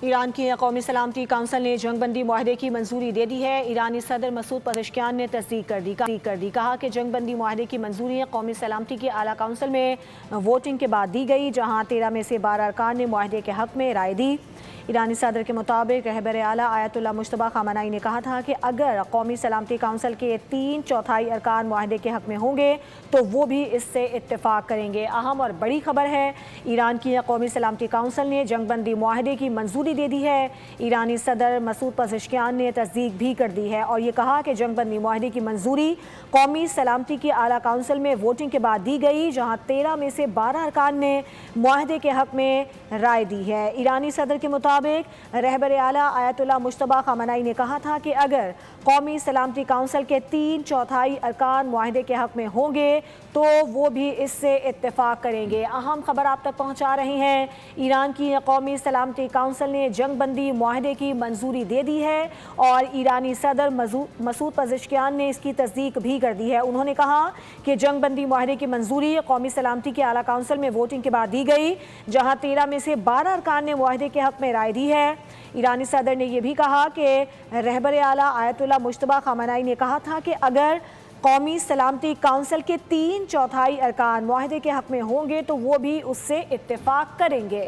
Iran की कौमी सलामती काउंसिल ने जंगबंदी मुआहदे की मंजूरी दे दी है। ईरानी सदर मसूद पज़ेश्कियान ने तस्दीक कर दी। कहा कि जंगबंदी मुआहदे की मंजूरी कौमी सलामती की आला काउंसिल में वोटिंग के बाद दी गई, जहाँ 13 में से 12 अरकान ने मुआहदे के हक में राय दी। ईरानी सदर के मुताबिक रहबर आला आयतुल्लाह मुश्तबा खामनाई ने कहा था कि अगर कौमी सलामती काउंसिल के 3/4 अरकान मुआहदे के हक में होंगे तो वो भी इससे इत्तेफाक करेंगे। अहम और बड़ी खबर है, ईरान की कौमी सलामती काउंसिल ने जंगबंदी मुआहदे की मंजूरी दे दी है। ईरानी सदर मसूद पज़ेश्कियान ने तस्दीक भी कर दी है और ये कहा कि जंगबंदी मुआहदे की मंजूरी कौमी सलामती की आला काउंसिल में वोटिंग के बाद दी गई, जहाँ 13 में से 12 अरकान ने मुआहदे के हक में राय दी है। ईरानी सदर के मुताबिक रहबर आला आयतुल्लाह मुश्तबा खामनाई ने कहा था कि अगर कौमी सलामती काउंसिल के 3/4 अरकान मुआहदे के हक में होंगे तो वो भी इससे इत्तेफाक करेंगे। अहम खबर आप तक पहुंचा रहे हैं, ईरान की कौमी सलामती काउंसिल ने जंगबंदी मुआहदे की मंजूरी दे दी है और ईरानी सदर मसूद पज़ेश्कियान ने इसकी तस्दीक भी कर दी है। उन्होंने कहा कि जंगबंदी मुआहदे की मंजूरी कौमी सलामती की आला काउंसिल में वोटिंग के बाद दी गई, जहाँ 13 में से 12 अरकान ने मुआहदे के हक में राय दी है। ईरानी सदर ने यह भी कहा कि रहबर आला आयतुल्लाह मुश्तबा खामनाई ने कहा था कि अगर कौमी सलामती काउंसिल के 3/4 अरकान मुआहदे के हक में होंगे तो वो भी उससे इत्तेफाक करेंगे।